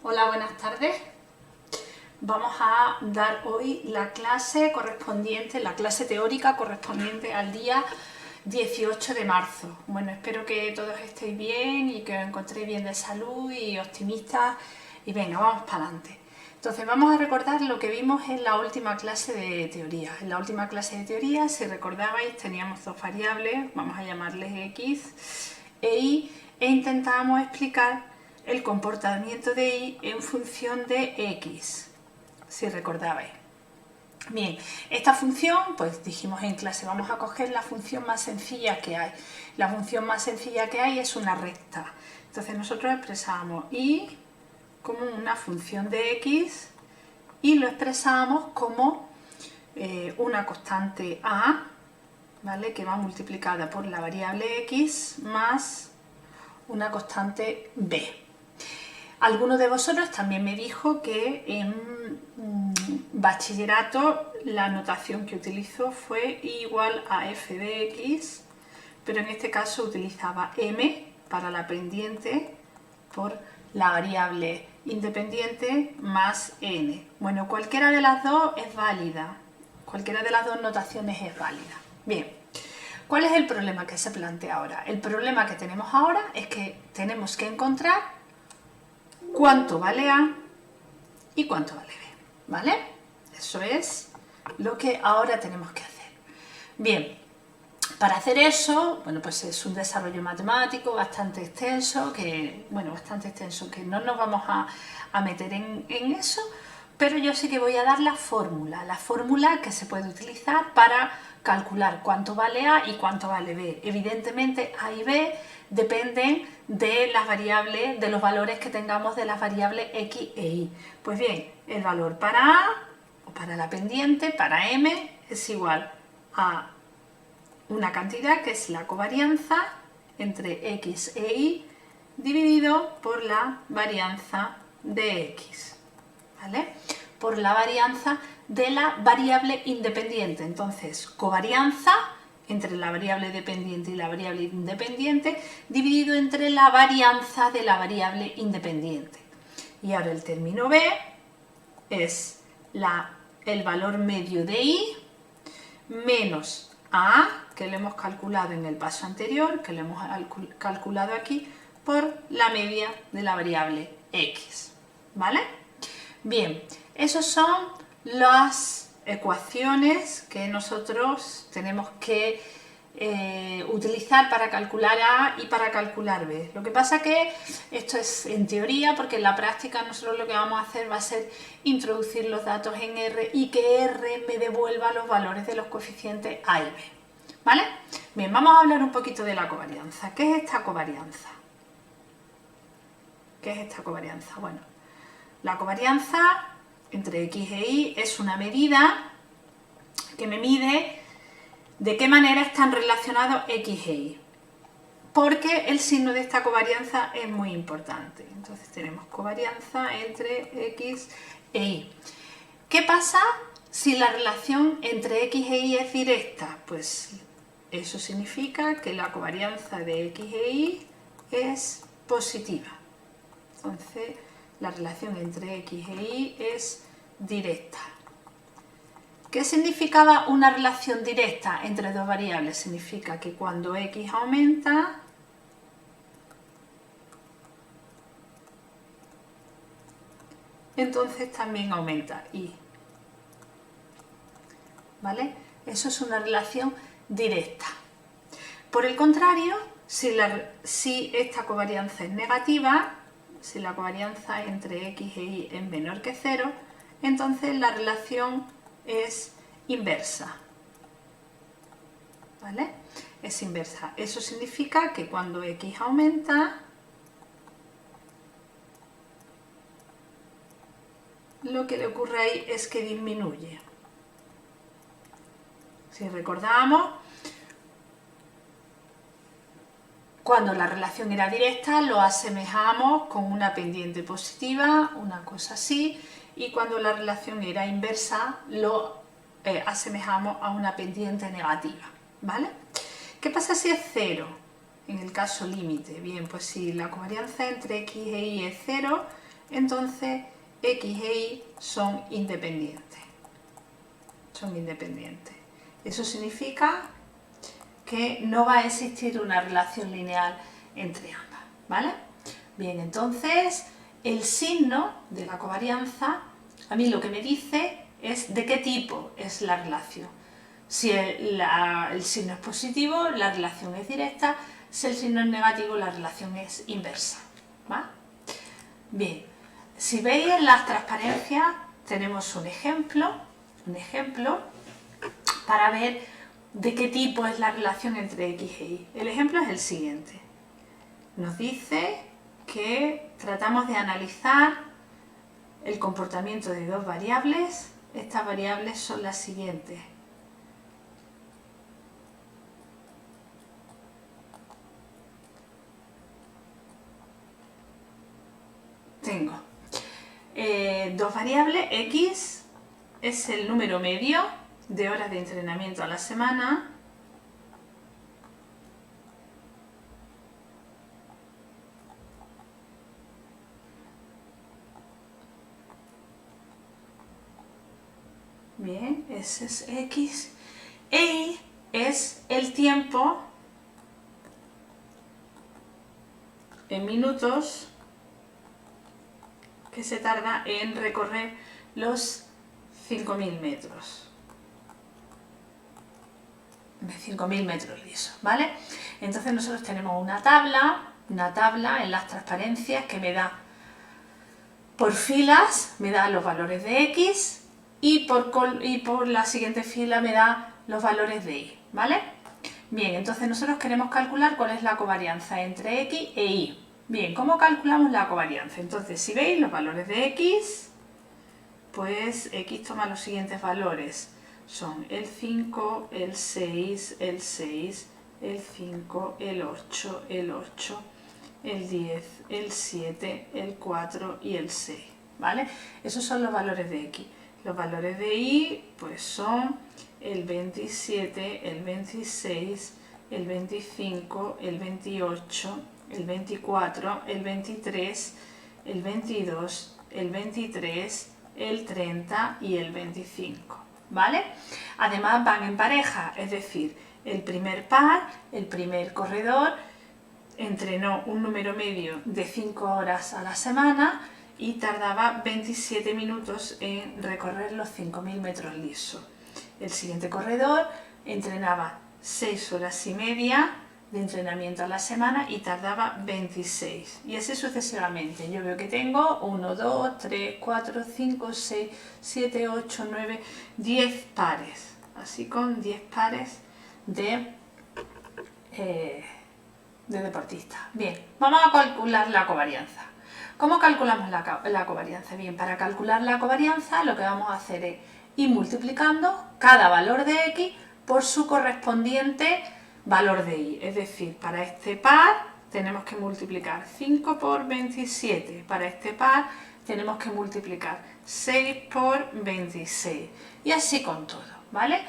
Hola, buenas tardes. Vamos a dar hoy la clase correspondiente, la clase teórica correspondiente al día 18 de marzo. Bueno, espero que todos estéis bien y que os encontréis bien de salud y optimistas. Y venga, vamos para adelante. Entonces vamos a recordar lo que vimos en la última clase de teoría. En la última clase de teoría, si recordabais, teníamos dos variables, vamos a llamarles x e y, e intentábamos explicar el comportamiento de y en función de x, si recordabais. Bien, esta función, pues dijimos en clase, vamos a coger la función más sencilla que hay. La función más sencilla que hay es una recta. Entonces nosotros expresamos y como una función de x y lo expresamos como una constante a, ¿vale?, que va multiplicada por la variable x más una constante b. Alguno de vosotros también me dijo que en bachillerato la notación que utilizó fue y igual a f de x, pero en este caso utilizaba m para la pendiente por la variable independiente más n. Bueno, cualquiera de las dos es válida, cualquiera de las dos notaciones es válida. Bien, ¿cuál es el problema que se plantea ahora? El problema que tenemos ahora es que tenemos que encontrar cuánto vale A y cuánto vale B, ¿vale? Eso es lo que ahora tenemos que hacer. Bien, para hacer eso, bueno, pues es un desarrollo matemático bastante extenso, que no nos vamos a meter en eso, pero yo sí que voy a dar la fórmula que se puede utilizar para calcular cuánto vale A y cuánto vale B. Evidentemente A y B dependen de las variables, de los valores que tengamos de las variables x e y. Pues bien, el valor para A o para la pendiente, para m, es igual a una cantidad que es la covarianza entre x e y dividido por la varianza de x, ¿vale? Por la varianza de la variable independiente. Entonces, covarianza entre la variable dependiente y la variable independiente dividido entre la varianza de la variable independiente. Y ahora el término b es el valor medio de y menos a, que lo hemos calculado en el paso anterior, que lo hemos calculado aquí, por la media de la variable x, ¿vale? Bien, esas son las ecuaciones que nosotros tenemos que utilizar para calcular A y para calcular B. Lo que pasa que esto es en teoría, porque en la práctica nosotros lo que vamos a hacer va a ser introducir los datos en R y que R me devuelva los valores de los coeficientes A y B, ¿vale? Bien, vamos a hablar un poquito de la covarianza. ¿Qué es esta covarianza? ¿Qué es esta covarianza? Bueno, la covarianza entre x e y es una medida que me mide de qué manera están relacionados x e y, porque el signo de esta covarianza es muy importante. Entonces tenemos covarianza entre x e y. ¿Qué pasa si la relación entre x e y es directa? Pues eso significa que la covarianza de x e y es positiva. Entonces la relación entre x e y es directa. ¿Qué significaba una relación directa entre dos variables? Significa que cuando x aumenta, entonces también aumenta y, ¿vale? Eso es una relación directa. Por el contrario, si esta covarianza es negativa, si la covarianza entre x e y es menor que 0, entonces la relación es inversa, ¿vale? Es inversa. Eso significa que cuando x aumenta, lo que le ocurre ahí es que disminuye. Si recordamos, cuando la relación era directa lo asemejamos con una pendiente positiva, una cosa así, y cuando la relación era inversa lo asemejamos a una pendiente negativa, ¿vale? ¿Qué pasa si es 0? En el caso límite, bien, pues si la covarianza entre x e y es 0, entonces X e Y son independientes. Son independientes. Eso significa que no va a existir una relación lineal entre ambas, ¿vale? Bien, entonces el signo de la covarianza a mí lo que me dice es de qué tipo es la relación. Si el signo es positivo, la relación es directa; si el signo es negativo, la relación es inversa, ¿vale? Bien, si veis en las transparencias tenemos un ejemplo para ver de qué tipo es la relación entre X e Y. El ejemplo es el siguiente. Nos dice que tratamos de analizar el comportamiento de dos variables. Estas variables son las siguientes. Tengo dos variables. X es el número medio de horas de entrenamiento a la semana. Bien, ese es X. E Y es el tiempo en minutos que se tarda en recorrer los 5.000 metros. 5.000 metros lisos, ¿vale? Entonces nosotros tenemos una tabla en las transparencias que me da por filas, me da los valores de X y por la siguiente fila me da los valores de Y, ¿vale? Bien, entonces nosotros queremos calcular cuál es la covarianza entre X e Y. Bien, ¿cómo calculamos la covarianza? Entonces, si veis los valores de X, pues X toma los siguientes valores. Son el 5, el 6, el 6, el 5, el 8, el 8, el 10, el 7, el 4 y el 6, ¿vale? Esos son los valores de X. Los valores de Y, pues son el 27, el 26, el 25, el 28, el 24, el 23, el 22, el 23, el 30 y el 25, ¿vale? Además van en pareja, es decir, el primer corredor entrenó un número medio de 5 horas a la semana y tardaba 27 minutos en recorrer los 5.000 metros lisos. El siguiente corredor entrenaba 6 horas y media de entrenamiento a la semana y tardaba 26. Y así sucesivamente. Yo veo que tengo 1, 2, 3, 4, 5, 6, 7, 8, 9, 10 pares. Así con 10 pares de deportistas. Bien, vamos a calcular la covarianza. ¿Cómo calculamos la covarianza? Bien, para calcular la covarianza lo que vamos a hacer es ir multiplicando cada valor de X por su correspondiente valor de Y. Es decir, para este par tenemos que multiplicar 5 por 27. Para este par tenemos que multiplicar 6 por 26. Y así con todo, ¿vale?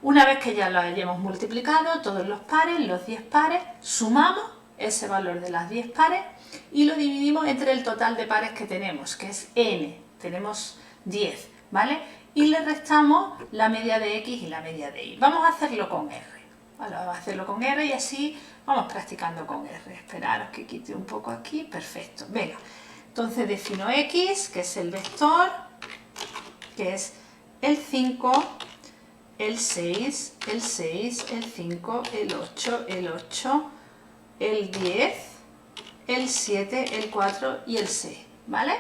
Una vez que ya lo hayamos multiplicado, todos los pares, los 10 pares, sumamos ese valor de las 10 pares y lo dividimos entre el total de pares que tenemos, que es n. Tenemos 10, ¿vale? Y le restamos la media de X y la media de Y. Vamos a hacerlo con R. Vale, vamos a hacerlo con R y así vamos practicando con R. Esperaros que quite un poco aquí. Perfecto. Venga. Entonces defino X, que es el vector, que es el 5, el 6, el 6, el 5, el 8, el 8, el 10, el 7, el 4 y el 6. ¿Vale?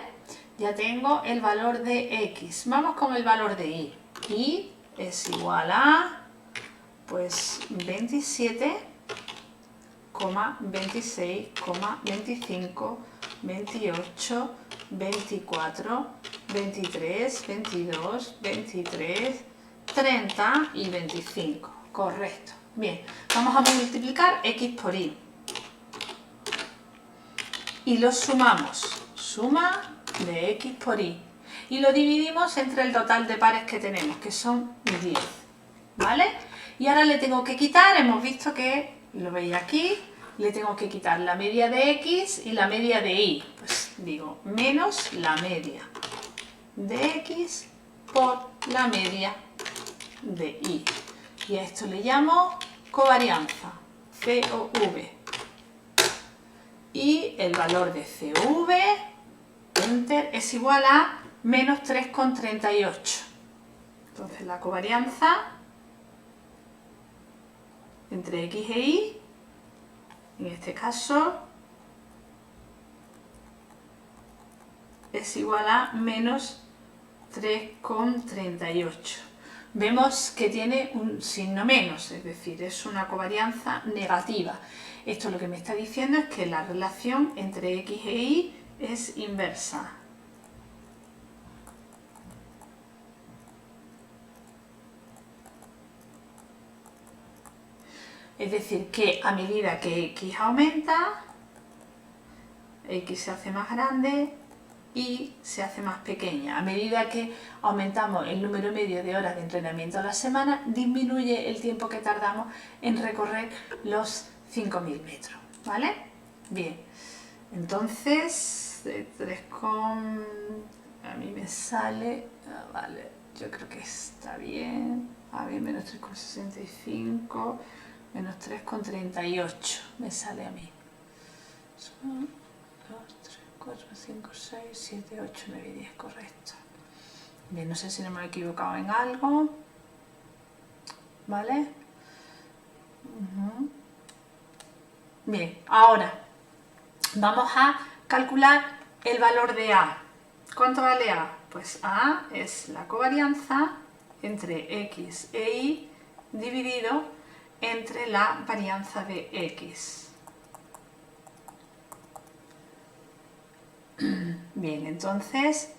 Ya tengo el valor de X. Vamos con el valor de Y. Y es igual a, pues, 27, 26, 25, 28, 24, 23, 22, 23, 30 y 25. Correcto. Bien, vamos a multiplicar X por Y. Y los sumamos. Suma de X por Y. Y lo dividimos entre el total de pares que tenemos, que son 10. ¿Vale? Y ahora le tengo que quitar, hemos visto que, lo veis aquí, le tengo que quitar la media de X y la media de Y. Pues digo menos la media de X por la media de Y. Y a esto le llamo covarianza, COV. Y el valor de COV, enter, es igual a menos 3,38. Entonces la covarianza entre X e Y, en este caso, es igual a menos 3,38. Vemos que tiene un signo menos, es decir, es una covarianza negativa. Esto lo que me está diciendo es que la relación entre X e Y es inversa. Es decir, que a medida que X aumenta, X se hace más grande y se hace más pequeña. A medida que aumentamos el número medio de horas de entrenamiento a la semana, disminuye el tiempo que tardamos en recorrer los 5.000 metros, ¿vale? Bien, entonces, de 3, a mí me sale, vale, yo creo que está bien, a ver, menos 3,65, menos 3,38 me sale a mí. Son 2, 3, 4, 5, 6, 7, 8, 9 y 10, correcto. Bien, no sé si no me he equivocado en algo, ¿vale? Bien, ahora vamos a calcular el valor de A. ¿Cuánto vale A? Pues A es la covarianza entre X e Y dividido entre la varianza de X. Bien, entonces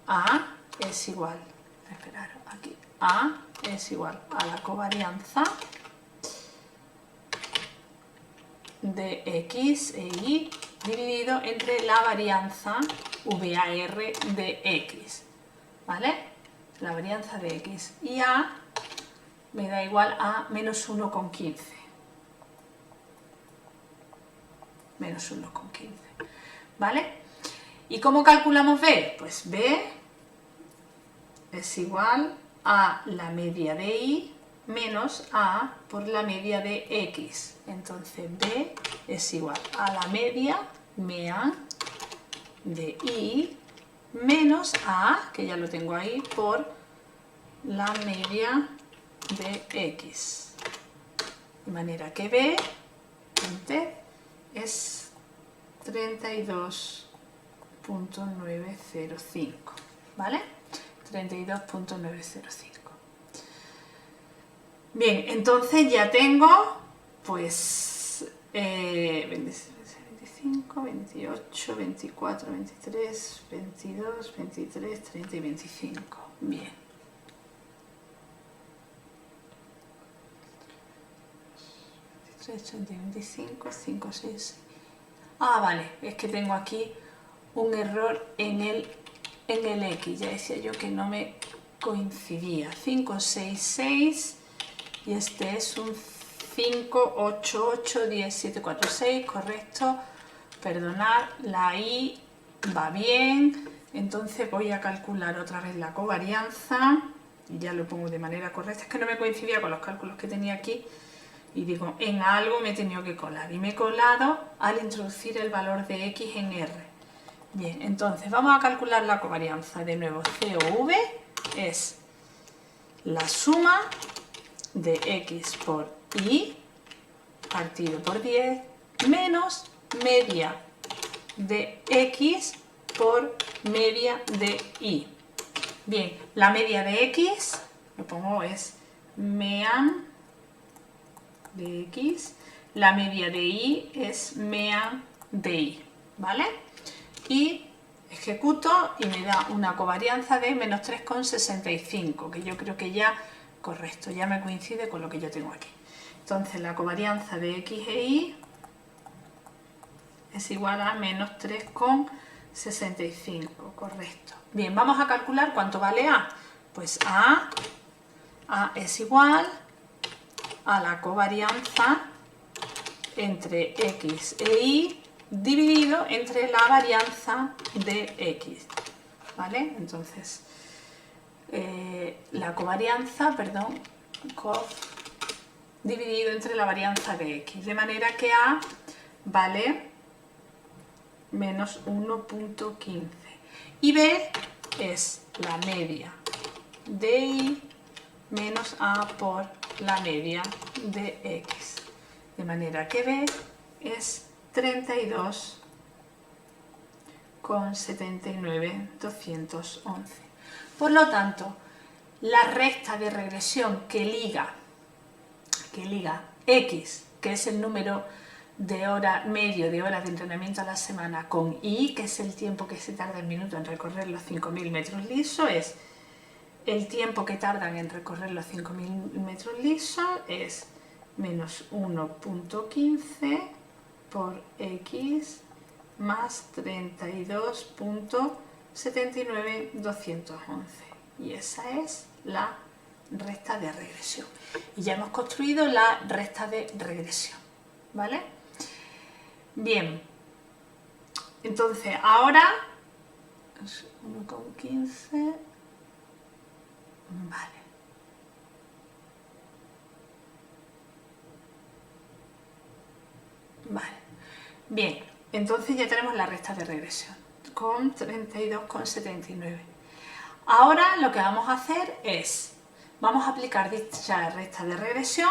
A es igual, esperar aquí, A es igual a la covarianza de X e Y dividido entre la varianza VAR de X, ¿vale? La varianza de X, y A me da igual a menos 1,15. Menos 1,15, ¿vale? ¿Y cómo calculamos B? Pues B es igual a la media de Y menos A por la media de X. Entonces B es igual a la media, MEA, de Y menos A, que ya lo tengo ahí, por la media de X. De manera que B es 32,905, ¿vale? 32,905. Bien, entonces ya tengo, pues, 25, 28, 24, 23, 22, 23, 30 y 25. Bien. y 25, 5, 6. Ah, vale, es que tengo aquí un error en el X. Ya decía yo que no me coincidía. 5, 6, 6 y este es un 5, 8, 8, 10, 7, 4, 6, correcto. Perdonad, la Y va bien. Entonces voy a calcular otra vez la covarianza. Y ya lo pongo de manera correcta. Es que no me coincidía con los cálculos que tenía aquí. Y digo, en algo me he tenido que colar. Y me he colado al introducir el valor de X en R. Bien, entonces vamos a calcular la covarianza. De nuevo, COV es la suma de X por Y partido por 10 menos media de X por media de Y. Bien, la media de X, lo pongo, es MEAN de X, la media de Y es MEAN de Y, ¿vale? Y ejecuto y me da una covarianza de menos 3,65, que yo creo que ya, correcto, ya me coincide con lo que yo tengo aquí. Entonces la covarianza de X e Y es igual a menos 3,65, correcto. Bien, vamos a calcular cuánto vale A. Pues A es igual a la covarianza entre X e Y dividido entre la varianza de x, ¿vale? Entonces, la covarianza, perdón, cov dividido entre la varianza de x, de manera que A vale menos 1.15 y B es la media de y menos A por la media de x, de manera que B es 32,79,211. Por lo tanto, la recta de regresión que liga x, que es el número de horas medio de horas de entrenamiento a la semana, con y, que es el tiempo que se tarda en minutos en recorrer los 5.000 metros lisos, es el tiempo que tardan en recorrer los 5.000 metros lisos es menos 1.15 por x más 32,79,211. Y esa es la recta de regresión. Y ya hemos construido la recta de regresión, ¿vale? Bien, entonces ahora 1,15, vale. Vale, bien, entonces ya tenemos la recta de regresión con 32,79. Ahora lo que vamos a hacer es, vamos a aplicar dicha recta de regresión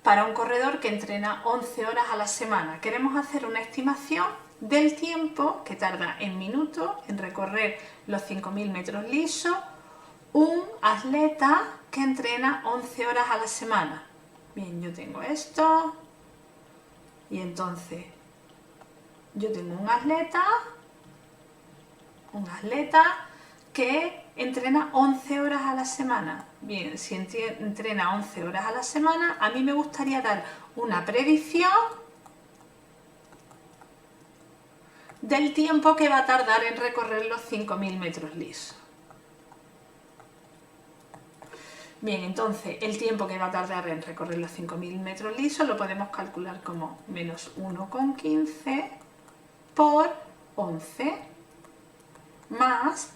para un corredor que entrena 11 horas a la semana. Queremos hacer una estimación del tiempo que tarda en minutos en recorrer los 5.000 metros lisos un atleta que entrena 11 horas a la semana. Bien, yo tengo esto y entonces yo tengo un atleta que entrena 11 horas a la semana. Bien, si entrena 11 horas a la semana, a mí me gustaría dar una predicción del tiempo que va a tardar en recorrer los 5.000 metros lisos. Bien, entonces el tiempo que va a tardar en recorrer los 5.000 metros lisos lo podemos calcular como menos 1,15 por 11 más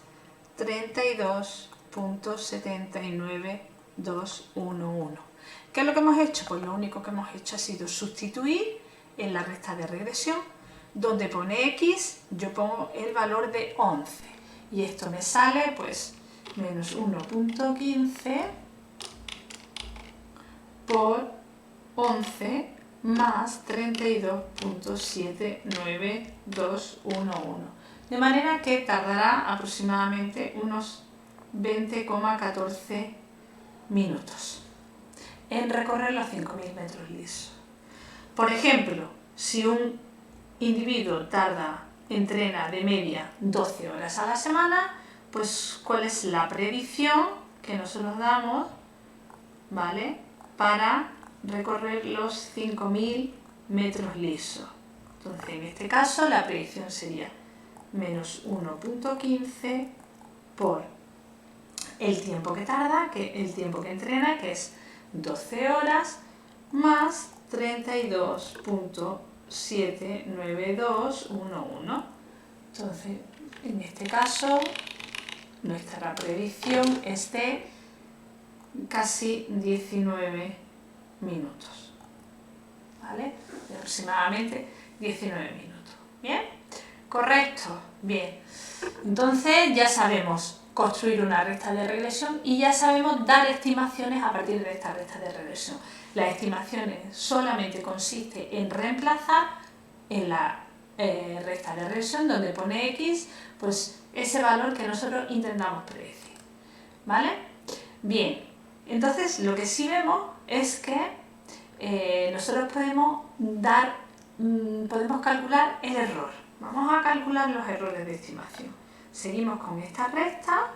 32,79,211. ¿Qué es lo que hemos hecho? Pues lo único que hemos hecho ha sido sustituir en la recta de regresión. Donde pone x, yo pongo el valor de 11. Y esto me sale, pues, menos 1,15 por 11 más 32,79,211. De manera que tardará aproximadamente unos 20,14 minutos en recorrer los 5.000 metros lisos. Por ejemplo, si un individuo entrena de media 12 horas a la semana, pues ¿cuál es la predicción que nosotros damos, ¿vale?, para recorrer los 5.000 metros lisos? Entonces, en este caso, la predicción sería menos 1,15 por el tiempo que tarda, el tiempo que entrena, que es 12 horas, más 32,79211. Entonces, en este caso, nuestra predicción es de casi 19 minutos, ¿vale? De aproximadamente 19 minutos. ¿Bien? ¿Correcto? Bien. Entonces ya sabemos construir una recta de regresión y ya sabemos dar estimaciones a partir de esta recta de regresión. Las estimaciones solamente consisten en reemplazar en la recta de regresión donde pone x, pues ese valor que nosotros intentamos predecir, ¿vale? Bien, entonces lo que sí vemos es que nosotros podemos calcular el error. Vamos a calcular los errores de estimación. Seguimos con esta recta.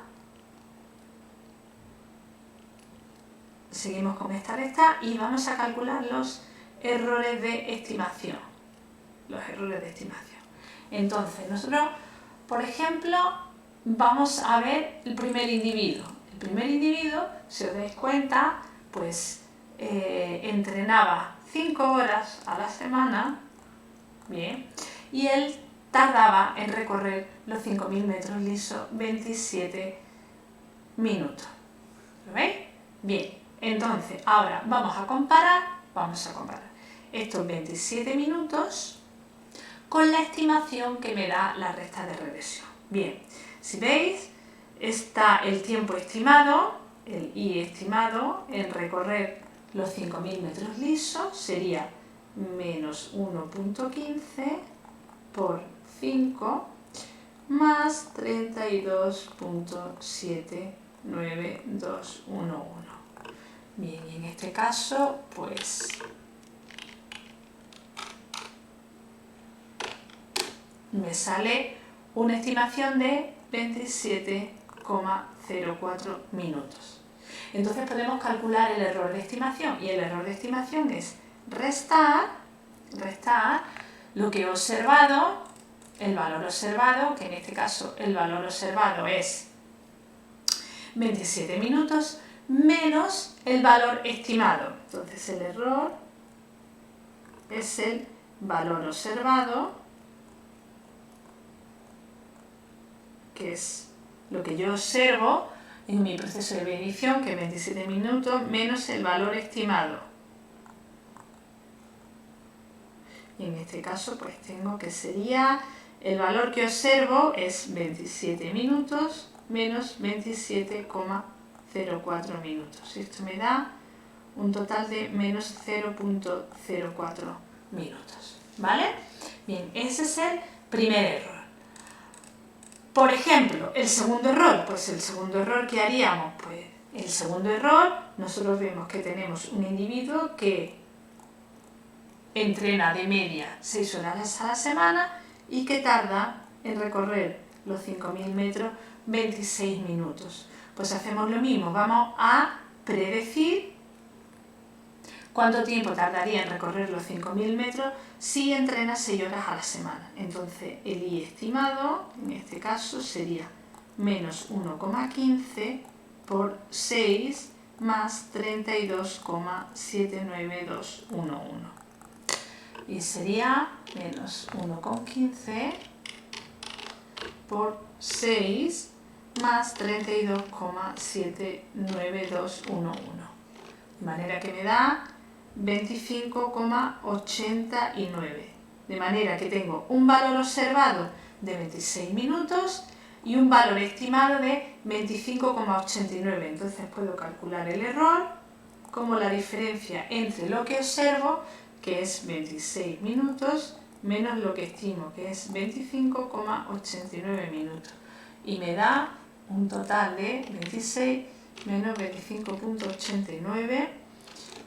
Y vamos a calcular los errores de estimación. Entonces, nosotros, por ejemplo, vamos a ver el primer individuo. El primer individuo, si os dais cuenta, pues entrenaba 5 horas a la semana, bien, y él tardaba en recorrer los 5.000 metros lisos 27 minutos. ¿Lo veis? Bien, entonces ahora vamos a comparar estos 27 minutos con la estimación que me da la recta de regresión. Bien, si veis, está el tiempo estimado, el I estimado, en recorrer los 5.000 metros lisos, sería menos 1.15 por 5 más 32.79211. Bien, y en este caso, pues me sale una estimación de 27,04 minutos. Entonces podemos calcular el error de estimación, y el error de estimación es restar lo que he observado, el valor observado, que en este caso el valor observado es 27 minutos, menos el valor estimado. Entonces el error es el valor observado, que es lo que yo observo en mi proceso de medición, que es 27 minutos, menos el valor estimado. Y en este caso pues tengo que sería, el valor que observo es 27 minutos menos 27,04 minutos. Esto me da un total de menos 0,04 minutos. ¿Vale? Bien, ese es el primer error. Por ejemplo, el segundo error, pues el segundo error que haríamos, pues el segundo error, nosotros vemos que tenemos un individuo que entrena de media 6 horas a la semana y que tarda en recorrer los 5.000 metros 26 minutos. Pues hacemos lo mismo, vamos a predecir cuánto tiempo tardaría en recorrer los 5.000 metros si entrena 6 horas a la semana. Entonces el I estimado, en este caso, sería menos 1,15 por 6 más 32,79211. Y sería menos 1,15 por 6 más 32,79211. De manera que me da 25,89. De manera que tengo un valor observado de 26 minutos y un valor estimado de 25,89. Entonces puedo calcular el error como la diferencia entre lo que observo, que es 26 minutos, menos lo que estimo, que es 25,89 minutos. Y me da un total de 26 menos 25,89,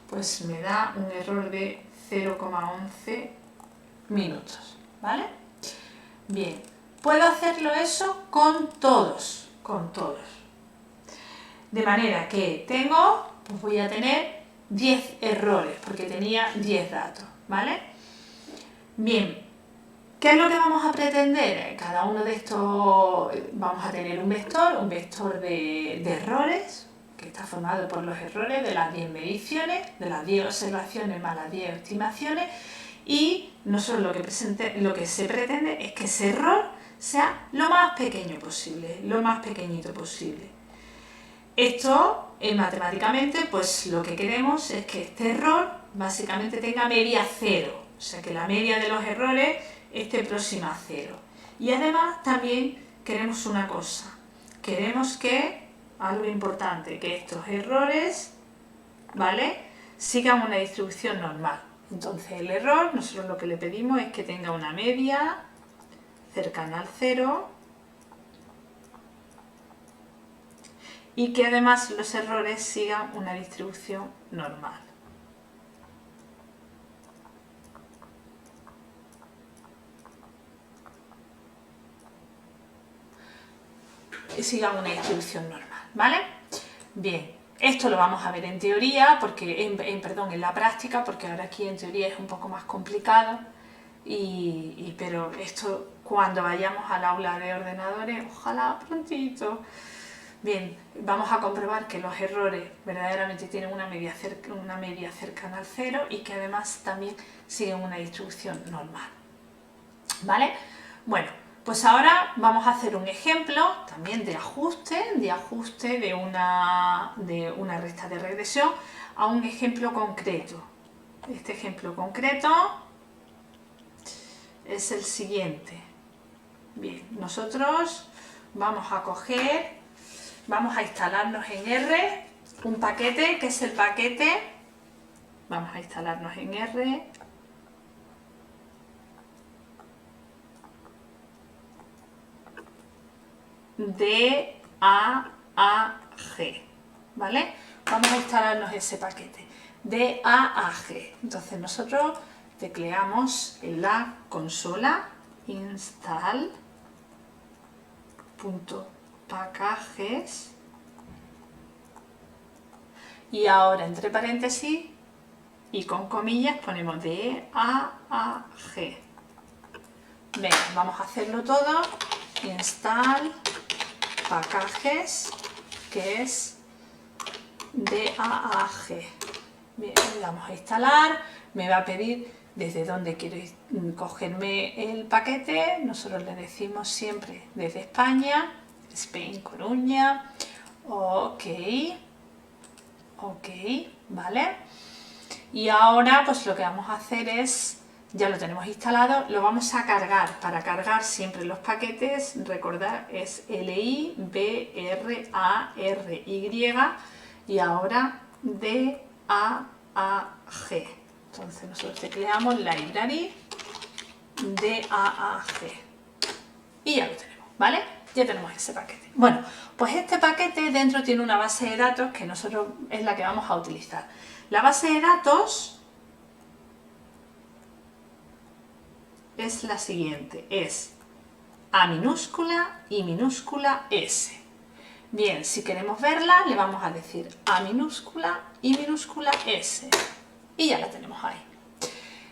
pues me da un error de 0,11 minutos. ¿Vale? Bien, puedo hacerlo eso con todos. De manera que pues voy a tener 10 errores, porque tenía 10 datos, ¿vale? Bien, ¿qué es lo que vamos a pretender? Cada uno de estos vamos a tener un vector de errores, que está formado por los errores de las 10 mediciones, de las 10 observaciones más las 10 estimaciones, y nosotros lo que se pretende es que ese error sea lo más pequeño posible, lo más pequeñito posible. Esto, matemáticamente, pues lo que queremos es que este error básicamente tenga media cero, o sea que la media de los errores esté próxima a cero. Y además también queremos una cosa, queremos que, algo importante, que estos errores, ¿vale?, sigan una distribución normal. Entonces el error, nosotros lo que le pedimos es que tenga una media cercana al cero, y que además los errores sigan una distribución normal. Y sigan una distribución normal, ¿vale? Bien, esto lo vamos a ver en teoría, porque en la práctica, porque ahora aquí en teoría es un poco más complicado, pero esto cuando vayamos al aula de ordenadores, ojalá prontito. Bien, vamos a comprobar que los errores verdaderamente tienen una media cercana al cero y que además también siguen una distribución normal. ¿vale? Bueno, pues ahora vamos a hacer un ejemplo también de ajuste de una recta de regresión a un ejemplo concreto. Este ejemplo concreto es el siguiente. Bien, nosotros vamos a instalarnos en R un paquete que es el paquete, vamos a instalarnos en R, D, A, G, ¿vale? Vamos a instalarnos ese paquete, D, A, G. Entonces nosotros tecleamos en la consola install.packages y ahora entre paréntesis y con comillas ponemos D, A, G. Venga, vamos a hacerlo todo. Install packages, que es DAAG. Bien, le damos a instalar, me va a pedir desde dónde quiero cogerme el paquete. Nosotros le decimos siempre desde España, Spain, Coruña. Ok, ¿vale? Y ahora pues lo que vamos a hacer es, ya lo tenemos instalado, lo vamos a cargar. Para cargar siempre los paquetes, recordad, es LIBRARY y ahora DAAG. Entonces nosotros tecleamos library DAAG y ya lo tenemos, ¿vale? Ya tenemos ese paquete. Bueno, pues este paquete dentro tiene una base de datos que nosotros es la que vamos a utilizar. La base de datos es la siguiente, es A minúscula y minúscula S. Bien, si queremos verla, le vamos a decir A minúscula y minúscula S. Y ya la tenemos ahí.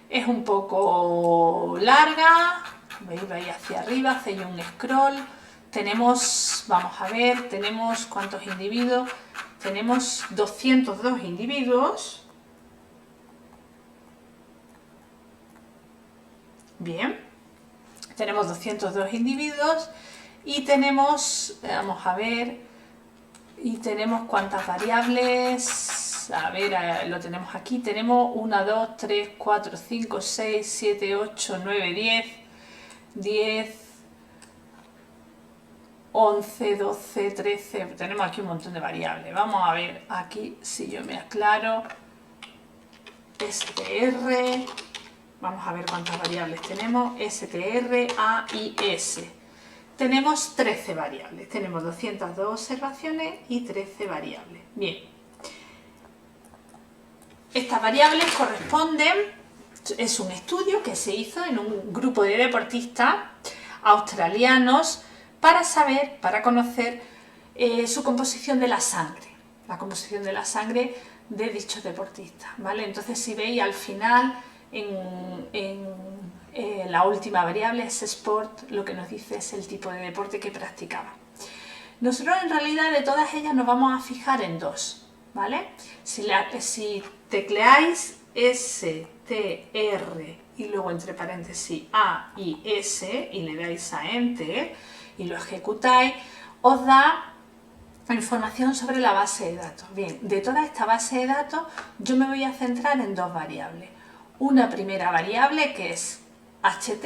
Es un poco larga, veis hacia arriba, hacéis un scroll. Tenemos, vamos a ver, tenemos cuántos individuos. Tenemos 202 individuos. Bien, tenemos 202 individuos y tenemos, vamos a ver, y tenemos cuántas variables. A ver, lo tenemos aquí, tenemos 1, 2, 3, 4, 5, 6, 7, 8, 9, 10, 11, 12, 13, tenemos aquí un montón de variables. Vamos a ver aquí si yo me aclaro. STR, vamos a ver cuántas variables tenemos. STR, A y S. Tenemos 13 variables, tenemos 202 observaciones y 13 variables. Bien, estas variables corresponden, es un estudio que se hizo en un grupo de deportistas australianos para saber, para conocer su composición de la sangre de dichos deportistas, ¿vale? Entonces si veis al final en la última variable es sport, lo que nos dice es el tipo de deporte que practicaba. Nosotros en realidad de todas ellas nos vamos a fijar en dos, ¿vale? Si tecleáis STR y luego entre paréntesis A y S y le dais a Enter y lo ejecutáis, os da información sobre la base de datos. Bien, de toda esta base de datos yo me voy a centrar en dos variables. Una primera variable que es HT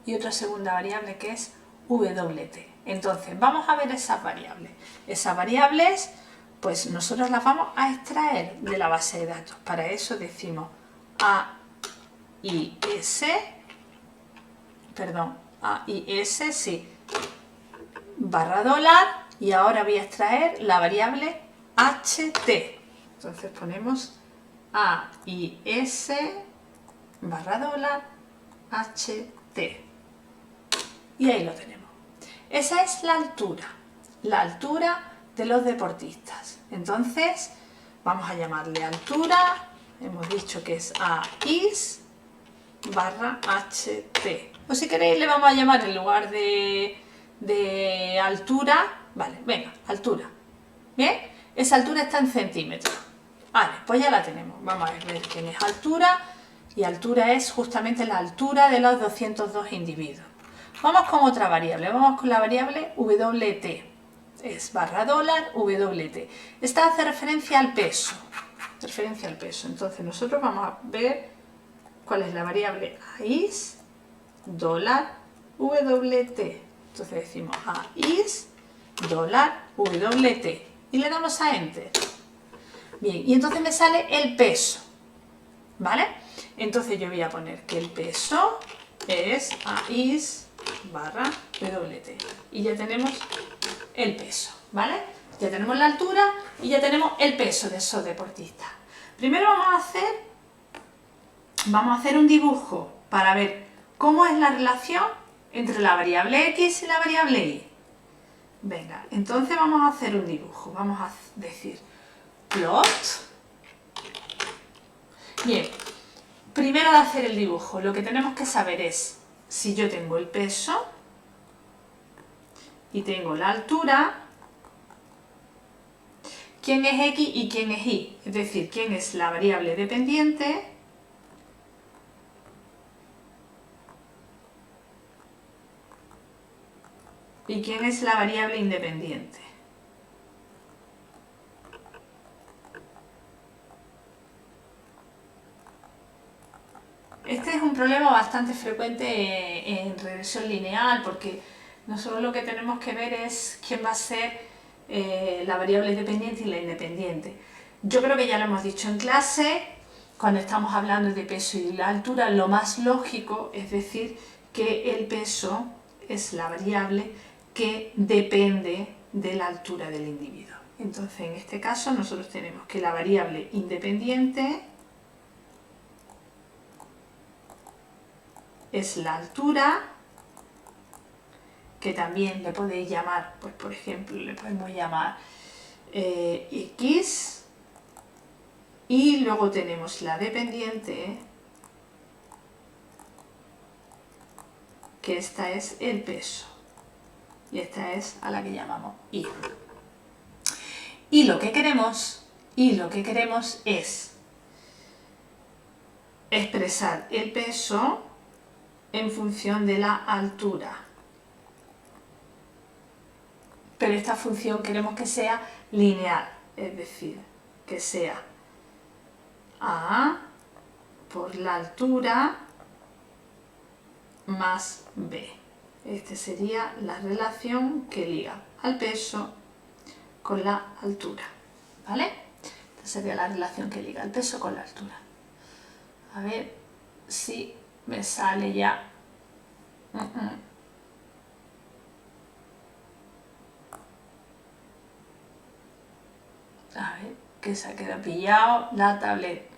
y otra segunda variable que es WT. Entonces vamos a ver esas variables. Esas variables pues nosotros las vamos a extraer de la base de datos. Para eso decimos AIS, sí, /$ y ahora voy a extraer la variable HT. Entonces ponemos AIS /$ HT y ahí lo tenemos. Esa es la altura de los deportistas. Entonces vamos a llamarle altura, hemos dicho que es AIS /HT, o si queréis le vamos a llamar en lugar de altura, vale, venga, altura. Bien, esa altura está en centímetros. Vale, pues ya la tenemos. Vamos a ver quién es altura. y altura es justamente la altura de los 202 individuos. Vamos con otra variable, vamos con la variable WT, es barra dólar WT. Esta hace referencia al peso, entonces nosotros vamos a ver cuál es la variable AIS dólar WT. Entonces decimos AIS dólar WT y le damos a Enter. Bien, y entonces me sale el peso, ¿vale? Entonces yo voy a poner que el peso es AIS barra WT y ya tenemos el peso, ¿vale? Ya tenemos la altura y ya tenemos el peso de esos deportistas. Primero vamos a hacer un dibujo para ver cómo es la relación entre la variable X y la variable Y. Venga, entonces vamos a hacer un dibujo. Vamos a decir plot. Bien, primero de hacer el dibujo, lo que tenemos que saber es si yo tengo el peso y tengo la altura, quién es X y quién es Y, es decir, quién es la variable dependiente y quién es la variable independiente. Este es un problema bastante frecuente en regresión lineal porque nosotros lo que tenemos que ver es quién va a ser la variable dependiente y la independiente. Yo creo que ya lo hemos dicho en clase, cuando estamos hablando de peso y la altura, lo más lógico es decir que el peso es la variable que depende de la altura del individuo. Entonces, en este caso, nosotros tenemos que la variable independiente es la altura, que también le podéis llamar, pues por ejemplo, le podemos llamar X, y luego tenemos la dependiente, que esta es el peso, y esta es a la que llamamos Y. Y lo que queremos es expresar el peso en función de la altura. Pero esta función queremos que sea lineal, es decir, que sea A por la altura más B. Esta sería la relación que liga al peso con la altura, ¿vale? Esta sería la relación que liga el peso con la altura. A ver si me sale ya. A ver, que se ha quedado pillado la tableta.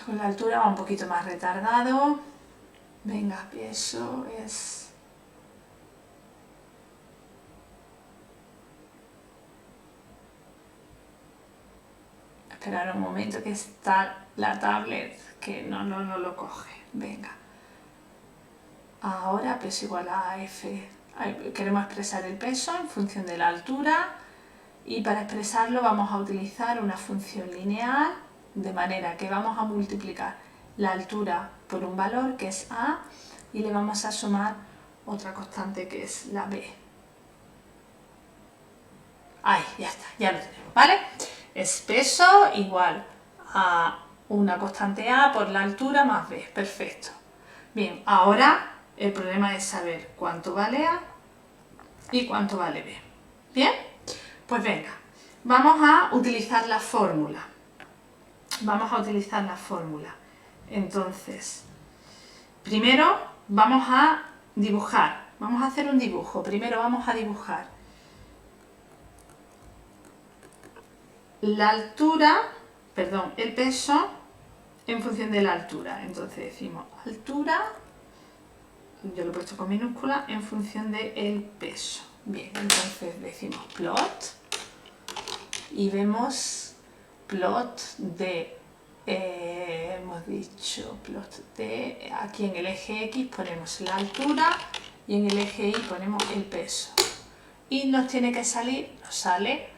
Con la altura va un poquito más retardado. Venga, peso es... Esperar un momento que está la tablet que no lo coge. Venga. Ahora peso igual a F. Queremos expresar el peso en función de la altura y para expresarlo vamos a utilizar una función lineal de manera que vamos a multiplicar la altura por un valor que es A y le vamos a sumar otra constante que es la B. Ahí, ya está, ya lo tenemos, ¿vale? Es peso igual a una constante A por la altura más B, perfecto. Bien, ahora el problema es saber cuánto vale A y cuánto vale B. ¿Bien? Pues venga, vamos a utilizar la fórmula. Entonces, primero vamos a dibujar. Vamos a hacer un dibujo. Primero vamos a dibujar la altura, perdón, el peso en función de la altura. Entonces decimos altura, yo lo he puesto con minúscula, en función del peso. Bien, entonces decimos plot y vemos plot de hemos dicho plot de, aquí en el eje X ponemos la altura y en el eje Y ponemos el peso. Y nos tiene que salir, nos sale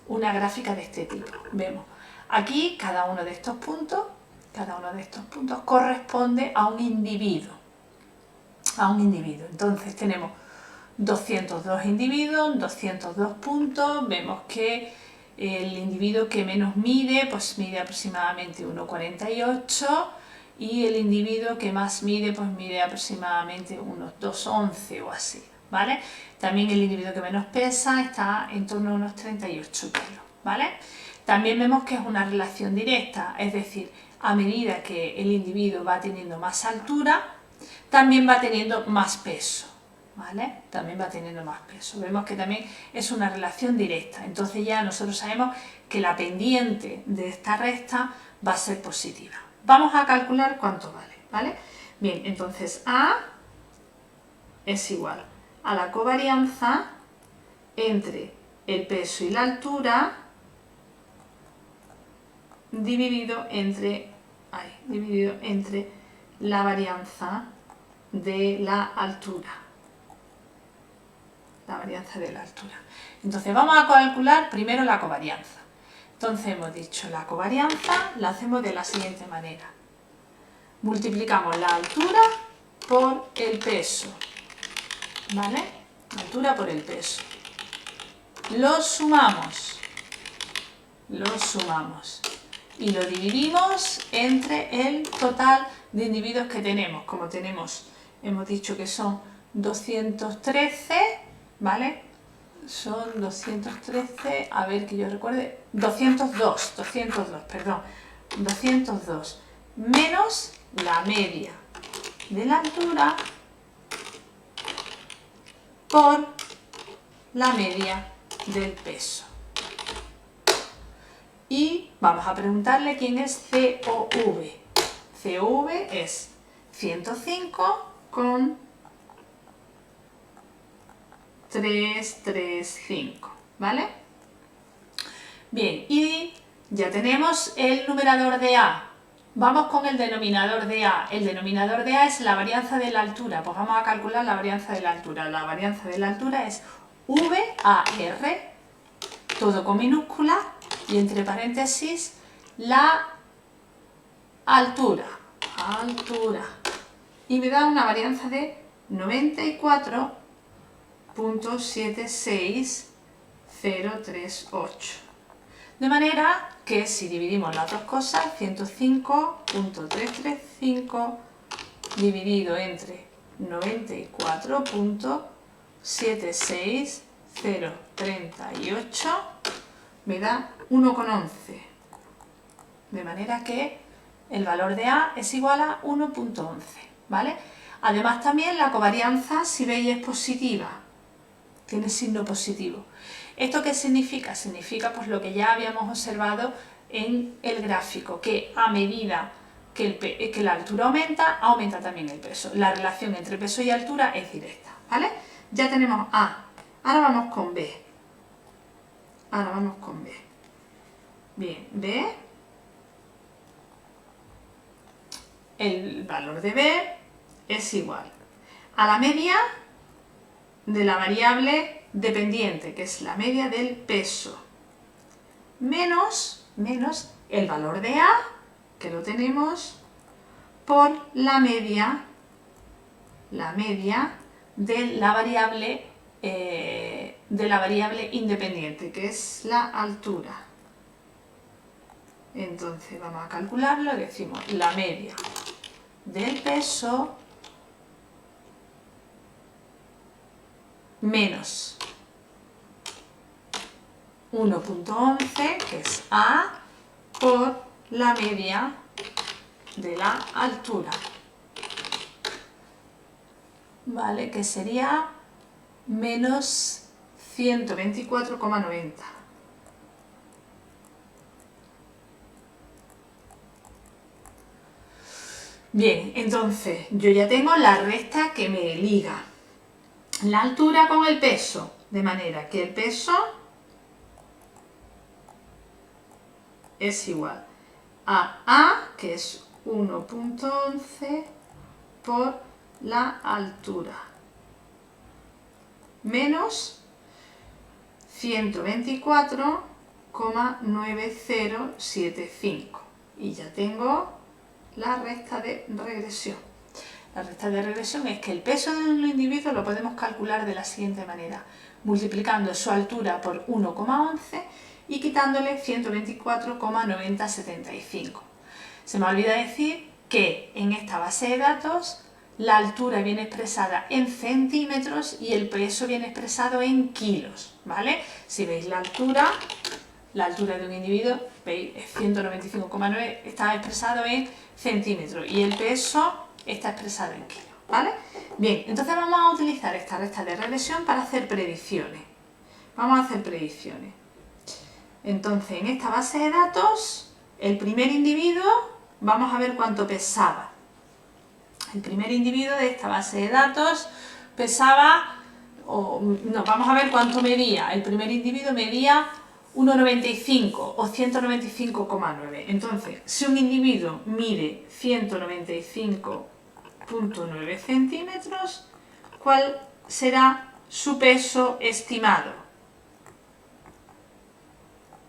una gráfica de este tipo. Vemos, aquí cada uno de estos puntos corresponde a un individuo. Entonces tenemos 202 individuos, 202 puntos, vemos que el individuo que menos mide, pues mide aproximadamente 1,48 y el individuo que más mide, pues mide aproximadamente unos 2,11 o así, ¿vale? También el individuo que menos pesa está en torno a unos 38 kilos, ¿vale? También vemos que es una relación directa, es decir, a medida que el individuo va teniendo más altura, también va teniendo más peso, ¿vale? También va teniendo más peso. Vemos que también es una relación directa. Entonces ya nosotros sabemos que la pendiente de esta recta va a ser positiva. Vamos a calcular cuánto vale, ¿vale? Bien, entonces A es igual a la covarianza entre el peso y la altura dividido entre la varianza de la altura. Entonces vamos a calcular primero la covarianza. Entonces hemos dicho la covarianza la hacemos de la siguiente manera. Multiplicamos la altura por el peso, ¿vale? La altura por el peso. Lo sumamos y lo dividimos entre el total de individuos que tenemos. Como hemos dicho que son 213, ¿vale? Son 213, a ver que yo recuerde, 202, menos la media de la altura por la media del peso. Y vamos a preguntarle quién es COV. COV es 105,335, ¿vale? Bien, y ya tenemos el numerador de A. Vamos con el denominador de A. El denominador de A es la varianza de la altura. Pues vamos a calcular la varianza de la altura. La varianza de la altura es VAR, todo con minúscula, y entre paréntesis la altura. Y me da una varianza de 94,76038. De manera que si dividimos las dos cosas, 105,335 dividido entre 94,76038 me da 1,11. De manera que el valor de A es igual a 1,11, ¿vale? Además también la covarianza, si veis, es positiva, tiene signo positivo. ¿Esto qué significa? Significa pues lo que ya habíamos observado en el gráfico, que a medida que la altura aumenta también el peso. La relación entre peso y altura es directa, ¿vale? Ya tenemos A. Ahora vamos con B. Bien, B. El valor de B es igual a la media de la variable dependiente, que es la media del peso, menos el valor de A, que lo tenemos, por la media de la variable independiente, que es la altura. Entonces vamos a calcularlo, decimos la media del peso menos 1,11, que es A, por la media de la altura, ¿vale? Que sería menos 124,90. Bien, entonces yo ya tengo la recta que me liga la altura con el peso, de manera que el peso es igual a A, que es 1,11 por la altura, menos 124,9075. Y ya tengo la recta de regresión. La recta de regresión es que el peso de un individuo lo podemos calcular de la siguiente manera, multiplicando su altura por 1,11 y quitándole 124,9075. Se me olvida decir que en esta base de datos la altura viene expresada en centímetros y el peso viene expresado en kilos, ¿vale? Si veis la altura de un individuo, veis, 195,9 está expresado en centímetros y el peso está expresado en kilos, ¿vale? Bien, entonces vamos a utilizar esta recta de regresión para hacer predicciones. Vamos a hacer predicciones. Entonces, en esta base de datos, el primer individuo, vamos a ver cuánto pesaba. El primer individuo de esta base de datos pesaba, vamos a ver cuánto medía. El primer individuo medía 1,95 o 195,9. Entonces, si un individuo mide 195,9 centímetros, ¿cuál será su peso estimado?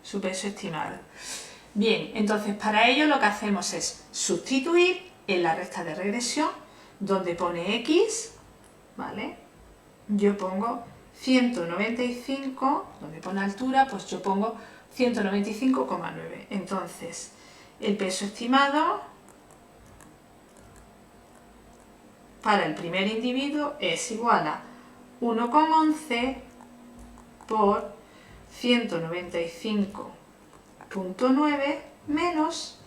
Su peso estimado. Bien, entonces para ello lo que hacemos es sustituir en la recta de regresión, donde pone X, ¿vale? Yo pongo 195, donde pone altura, pues yo pongo 195,9. Entonces, el peso estimado para el primer individuo es igual a 1,11 por 195,9 menos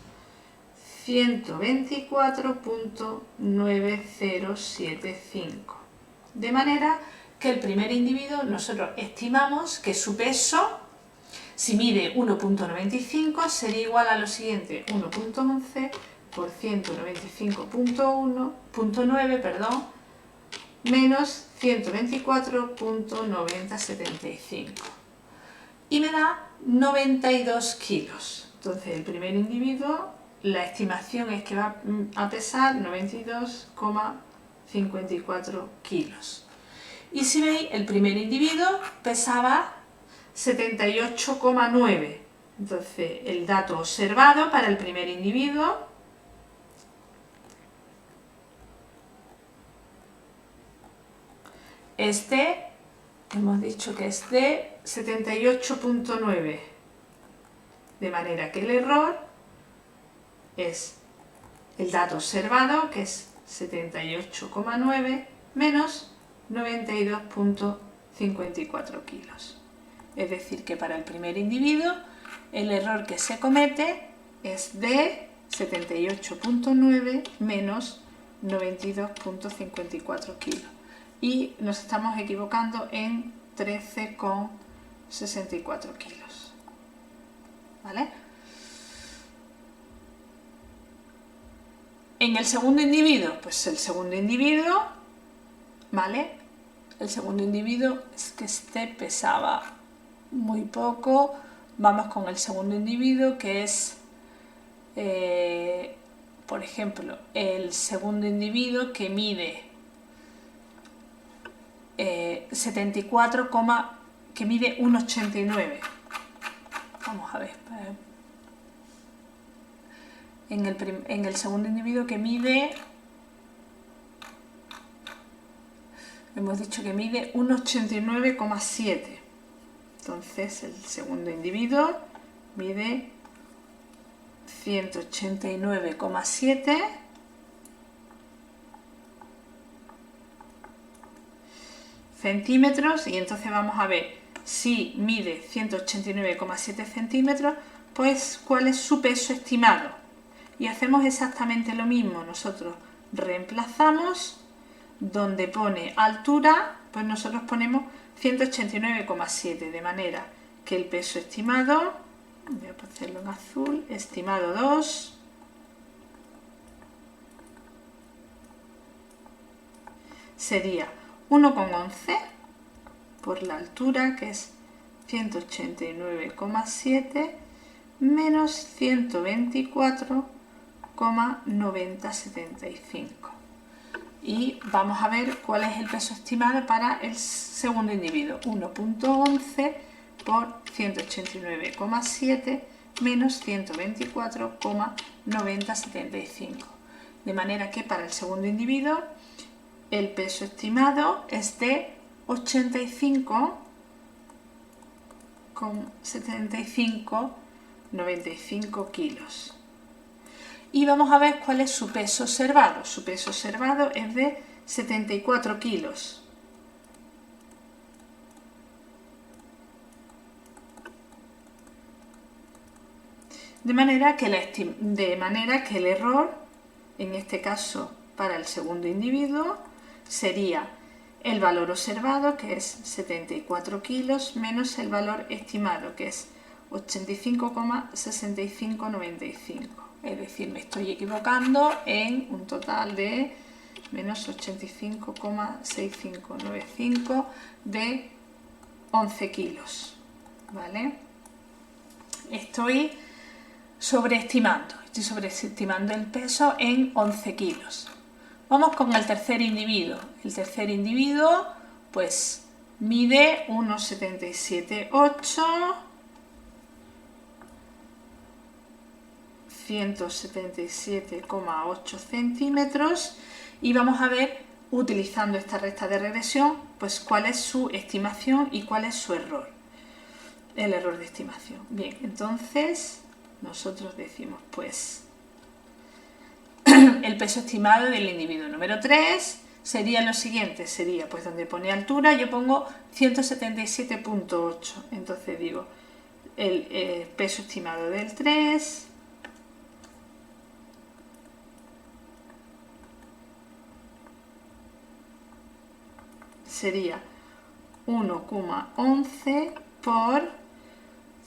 124,9075. De manera que el primer individuo nosotros estimamos que su peso, si mide 1,95, sería igual a lo siguiente: 1,11 por 195,9, menos 124,9075. Y me da 92 kilos. Entonces el primer individuo, la estimación es que va a pesar 92,54 kilos. Y si veis, el primer individuo pesaba 78,9. Entonces el dato observado para el primer individuo es de, hemos dicho que es de 78,9. De manera que el error es el dato observado, que es 78,9 menos 92,54 kilos. Es decir, que para el primer individuo el error que se comete es de 78,9 menos 92,54 kilos. Y nos estamos equivocando en 13,64 kilos. ¿Vale? En el segundo individuo, pues el segundo individuo, ¿vale? El segundo individuo es que este pesaba muy poco. Vamos con el segundo individuo, que es, por ejemplo, el segundo individuo que mide 1,89. Vamos a ver. En el segundo individuo que mide, hemos dicho que mide 1,89,7. Entonces el segundo individuo mide 189,7 centímetros, y entonces vamos a ver si mide 189,7 centímetros, pues cuál es su peso estimado. Y hacemos exactamente lo mismo. Nosotros reemplazamos donde pone altura, pues nosotros ponemos 189,7, de manera que el peso estimado, voy a hacerlo en azul, estimado 2, sería 1,11 por la altura, que es 189,7, menos 124,9075. Y vamos a ver cuál es el peso estimado para el segundo individuo. 1.11 por 189,7 menos 124,9075. De manera que para el segundo individuo el peso estimado es de 85,7595 kilos. Y vamos a ver cuál es su peso observado. Su peso observado es de 74 kilos. De manera que el error, en este caso para el segundo individuo, sería el valor observado, que es 74 kilos, menos el valor estimado, que es 85,6595. Es decir, me estoy equivocando en un total de menos 85,6595 de 11 kilos. ¿Vale? Estoy sobreestimando el peso en 11 kilos. Vamos con el tercer individuo. El tercer individuo pues mide 1,77,8, 177,8 centímetros, y vamos a ver, utilizando esta recta de regresión, pues cuál es su estimación y cuál es su error, el error de estimación. Bien, entonces nosotros decimos pues el peso estimado del individuo número 3 sería lo siguiente, sería pues donde pone altura yo pongo 177,8, entonces digo el peso estimado del 3 sería 1,11 por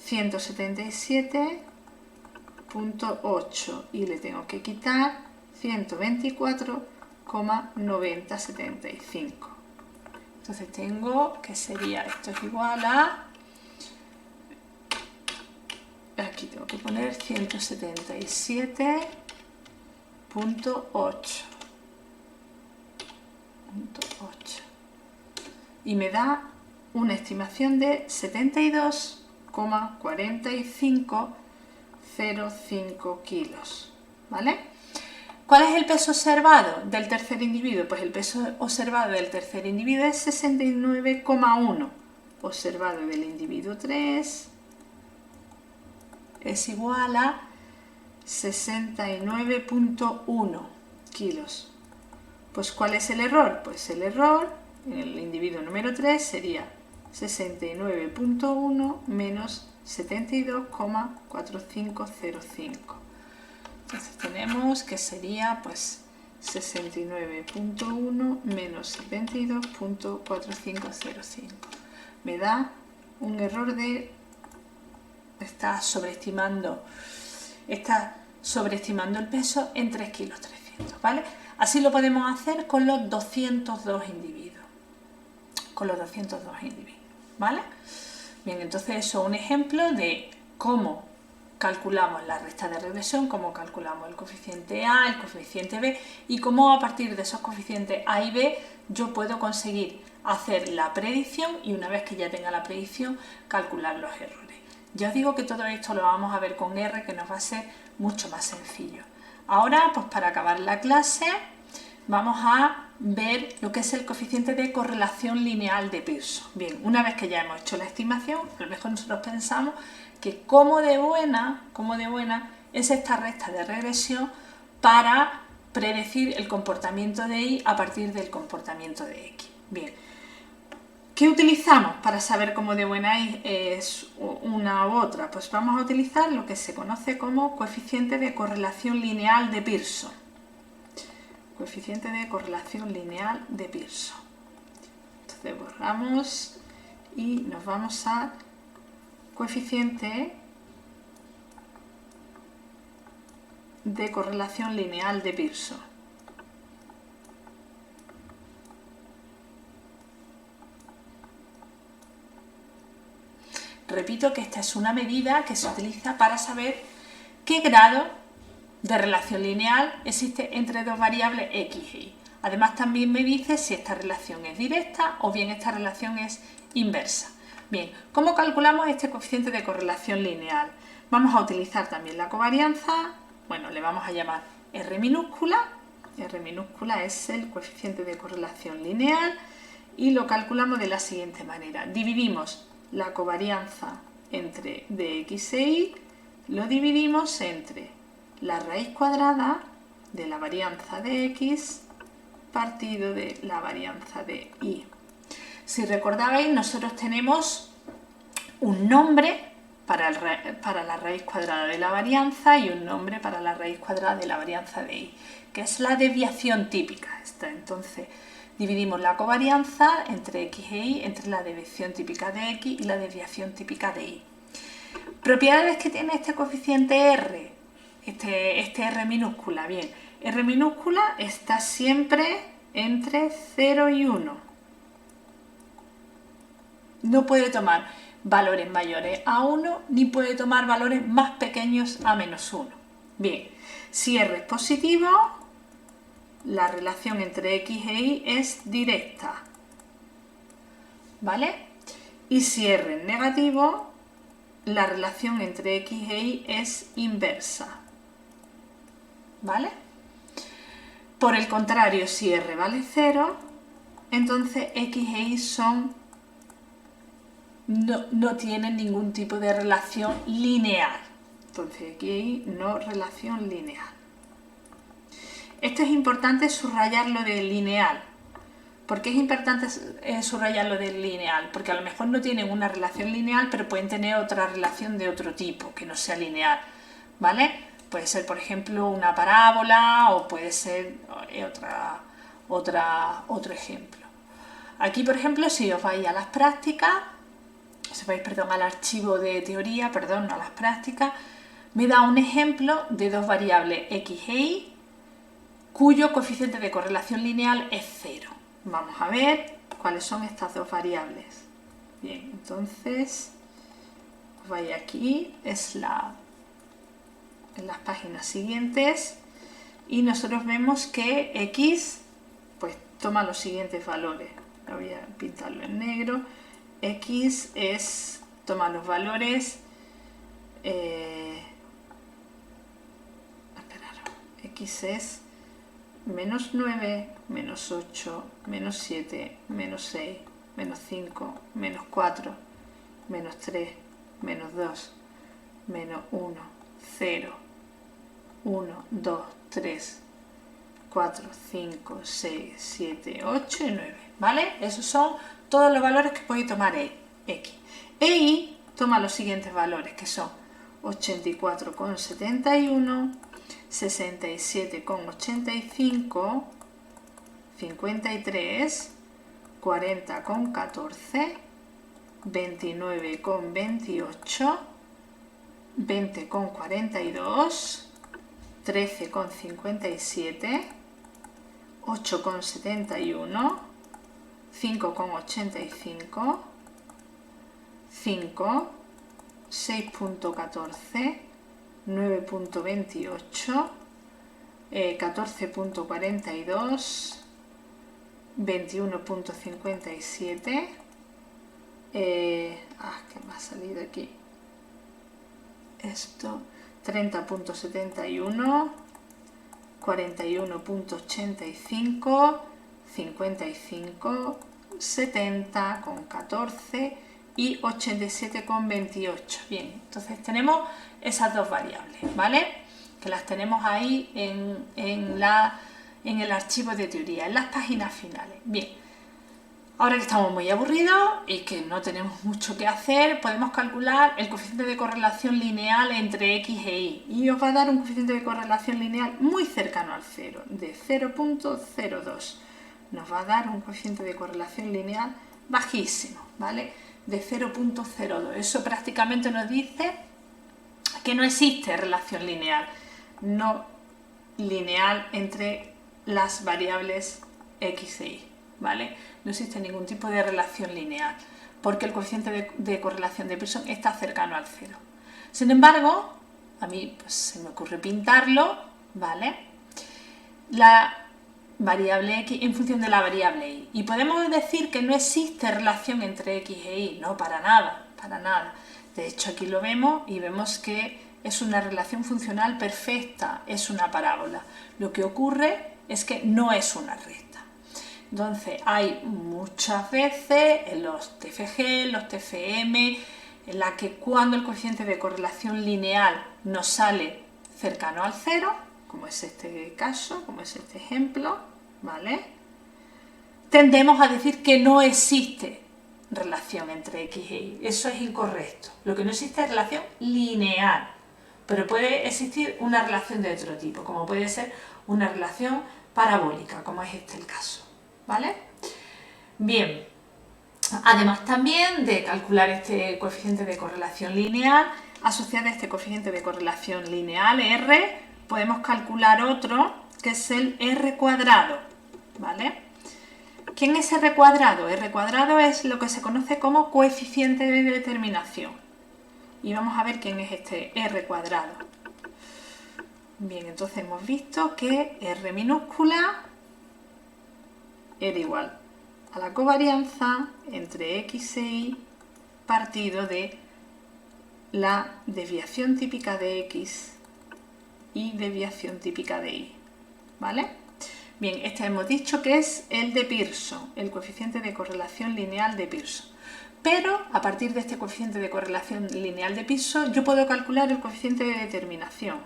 177,8 y le tengo que quitar 124,9075. Entonces tengo que sería, esto es igual a, aquí tengo que poner 177,8 y me da una estimación de 72,4505 kilos. ¿Vale? ¿Cuál es el peso observado del tercer individuo? Pues el peso observado del tercer individuo es 69,1. Observado del individuo 3 es igual a 69,1 kilos. Pues ¿cuál es el error? Pues el error en el individuo número 3 sería 69,1 menos 72,4505. Entonces tenemos que sería pues 69,1 menos 72,4505. Me da un error de está sobreestimando el peso en 3,3 kilos, ¿vale? Así lo podemos hacer con los 202 individuos. ¿Vale? Bien, entonces eso es un ejemplo de cómo calculamos la recta de regresión, cómo calculamos el coeficiente A, el coeficiente B y cómo a partir de esos coeficientes A y B yo puedo conseguir hacer la predicción y una vez que ya tenga la predicción calcular los errores. Ya os digo que todo esto lo vamos a ver con R, que nos va a ser mucho más sencillo. Ahora, pues para acabar la clase, vamos a ver lo que es el coeficiente de correlación lineal de Pearson. Bien, una vez que ya hemos hecho la estimación, a lo mejor nosotros pensamos que cómo de buena es esta recta de regresión para predecir el comportamiento de Y a partir del comportamiento de X. Bien, ¿qué utilizamos para saber cómo de buena es una u otra? Pues vamos a utilizar lo que se conoce como coeficiente de correlación lineal de Pearson. Coeficiente de correlación lineal de Pearson. Entonces borramos y nos vamos a coeficiente de correlación lineal de Pearson. Repito que esta es una medida que se utiliza para saber qué grado de relación lineal existe entre dos variables x e y. Además también me dice si esta relación es directa o bien esta relación es inversa. Bien, ¿cómo calculamos este coeficiente de correlación lineal? Vamos a utilizar también la covarianza, bueno, le vamos a llamar R minúscula. R minúscula es el coeficiente de correlación lineal y lo calculamos de la siguiente manera. Dividimos la covarianza entre dx e y, lo dividimos entre la raíz cuadrada de la varianza de x partido de la varianza de y. Si recordabais, nosotros tenemos un nombre para la raíz cuadrada de la varianza y un nombre para la raíz cuadrada de la varianza de y, que es la desviación típica. Entonces, dividimos la covarianza entre x e y, entre la desviación típica de x y la desviación típica de y. Propiedades que tiene este coeficiente r, este r minúscula. Bien, r minúscula está siempre entre 0 y 1. No puede tomar valores mayores a 1 ni puede tomar valores más pequeños a menos 1. Bien, si r es positivo, la relación entre x e y es directa, ¿vale? Y si r es negativo, la relación entre x e y es inversa, ¿vale? Por el contrario, si r vale 0, entonces x e y no tienen ningún tipo de relación lineal. Entonces x e y no relación lineal. Esto es importante subrayarlo de lineal. ¿Por qué es importante subrayarlo de lineal? Porque a lo mejor no tienen una relación lineal, pero pueden tener otra relación de otro tipo, que no sea lineal, ¿vale? Puede ser, por ejemplo, una parábola o puede ser otro ejemplo. Aquí, por ejemplo, si os vais a las prácticas, al archivo de teoría, a las prácticas, me da un ejemplo de dos variables x e y cuyo coeficiente de correlación lineal es 0. Vamos a ver cuáles son estas dos variables. Bien, entonces, os vais aquí, en las páginas siguientes, y nosotros vemos que x pues toma los siguientes valores. Voy a pintarlo en negro. X toma los valores X es menos 9, menos 8, menos 7, menos 6, menos 5, menos 4, menos 3, menos 2, menos 1, 0, 1, 2, 3, 4, 5, 6, 7, 8 y 9, ¿vale? Esos son todos los valores que puede tomar X. E y toma los siguientes valores, que son 84,71, 67,85, 53, 40,14, 29,28, 20,42, 13,57, 8,71, 5,85, 5, 6,14, 9,28, 14,42, 21,57, ¿qué me ha salido aquí? Esto, 30,71, 41,85, 55, 70,14 y 87,28. Bien, entonces tenemos esas dos variables, ¿vale? Que las tenemos ahí en el archivo de teoría, en las páginas finales. Bien, ahora que estamos muy aburridos y que no tenemos mucho que hacer, podemos calcular el coeficiente de correlación lineal entre x e y. Y os va a dar un coeficiente de correlación lineal muy cercano al 0, de 0,02. Nos va a dar un coeficiente de correlación lineal bajísimo, ¿vale? De 0,02. Eso prácticamente nos dice que no existe relación lineal, no lineal entre las variables x e y, ¿vale? No existe ningún tipo de relación lineal. porque el coeficiente de correlación de Pearson está cercano al 0. Sin embargo, a mí pues, se me ocurre pintarlo, ¿vale? La variable x en función de la variable y. Y podemos decir que no existe relación entre x e y, no, para nada, para nada. De hecho, aquí lo vemos y vemos que es una relación funcional perfecta, es una parábola. Lo que ocurre es que no es una recta. Entonces, hay muchas veces en los TFG, en los TFM, en la que cuando el coeficiente de correlación lineal nos sale cercano al 0, como es este caso, como es este ejemplo, ¿vale? Tendemos a decir que no existe relación entre x e y. Eso es incorrecto. Lo que no existe es relación lineal, pero puede existir una relación de otro tipo, como puede ser una relación parabólica, como es este el caso, ¿vale? Bien, además también de calcular este coeficiente de correlación lineal, asociado a este coeficiente de correlación lineal, R, podemos calcular otro, que es el R cuadrado, ¿vale? ¿Quién es R cuadrado? R cuadrado es lo que se conoce como coeficiente de determinación. Y vamos a ver quién es este R cuadrado. Bien, entonces hemos visto que R minúscula era igual a la covarianza entre x e y partido de la desviación típica de x y desviación típica de y, ¿vale? Bien, este hemos dicho que es el de Pearson, el coeficiente de correlación lineal de Pearson. Pero a partir de este coeficiente de correlación lineal de Pearson yo puedo calcular el coeficiente de determinación.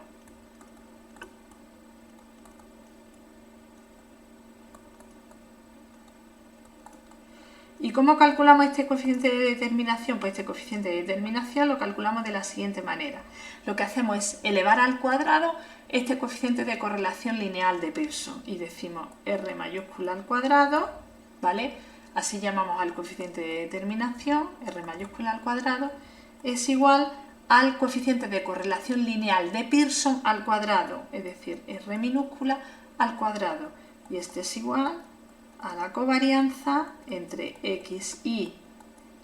¿Y cómo calculamos este coeficiente de determinación? Pues este coeficiente de determinación lo calculamos de la siguiente manera. Lo que hacemos es elevar al cuadrado este coeficiente de correlación lineal de Pearson y decimos R mayúscula al cuadrado, ¿vale? Así llamamos al coeficiente de determinación, R mayúscula al cuadrado, es igual al coeficiente de correlación lineal de Pearson al cuadrado, es decir, R minúscula al cuadrado. Y este es igual a la covarianza entre xy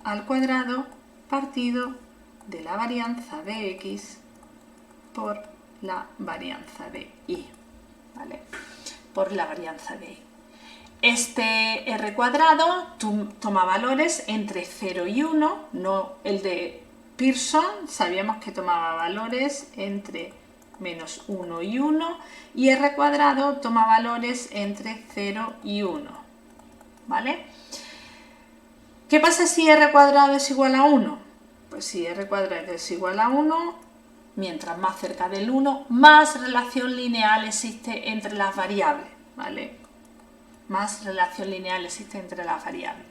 al cuadrado partido de la varianza de x por la varianza de y, ¿vale? Por la varianza de y. Este R cuadrado toma valores entre 0 y 1, no el de Pearson, sabíamos que tomaba valores entre menos 1 y 1, y R cuadrado toma valores entre 0 y 1. ¿Vale? ¿Qué pasa si R cuadrado es igual a 1? Pues si R cuadrado es igual a 1, mientras más cerca del 1, más relación lineal existe entre las variables, ¿vale? Más relación lineal existe entre las variables.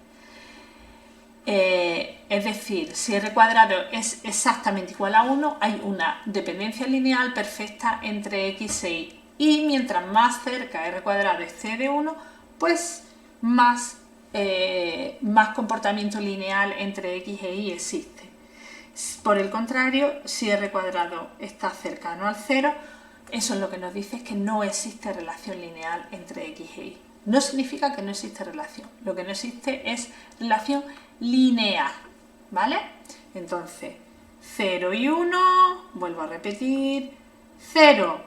Es decir, si R cuadrado es exactamente igual a 1, hay una dependencia lineal perfecta entre x e y. Y mientras más cerca R cuadrado esté de 1, pues más comportamiento lineal entre x e y existe. Por el contrario, si R cuadrado está cercano al 0, eso es lo que nos dice es que no existe relación lineal entre x e y. No significa que no existe relación, lo que no existe es relación lineal, ¿vale? Entonces, 0 y 1, vuelvo a repetir, 0,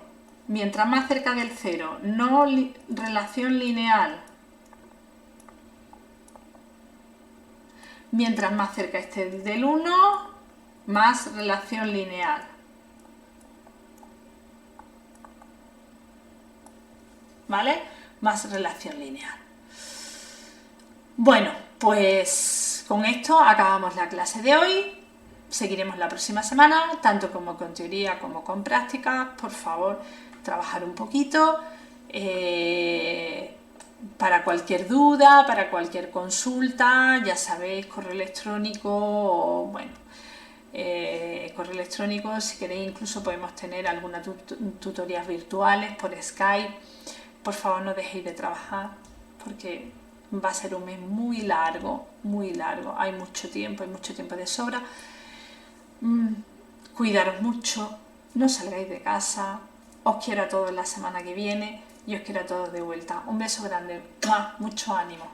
mientras más cerca del 0, no relación lineal. Mientras más cerca esté del 1, más relación lineal. ¿Vale? Más relación lineal. Bueno, pues con esto acabamos la clase de hoy. Seguiremos la próxima semana, tanto como con teoría como con práctica. Por favor, trabajar un poquito. Para cualquier duda, para cualquier consulta, ya sabéis, correo electrónico, bueno, correo electrónico, si queréis incluso podemos tener algunas tutorías virtuales por Skype. Por favor, no dejéis de trabajar porque va a ser un mes muy largo, hay mucho tiempo de sobra. Cuidaros mucho, no salgáis de casa, os quiero a todos la semana que viene y os quiero a todos de vuelta. Un beso grande, mucho ánimo.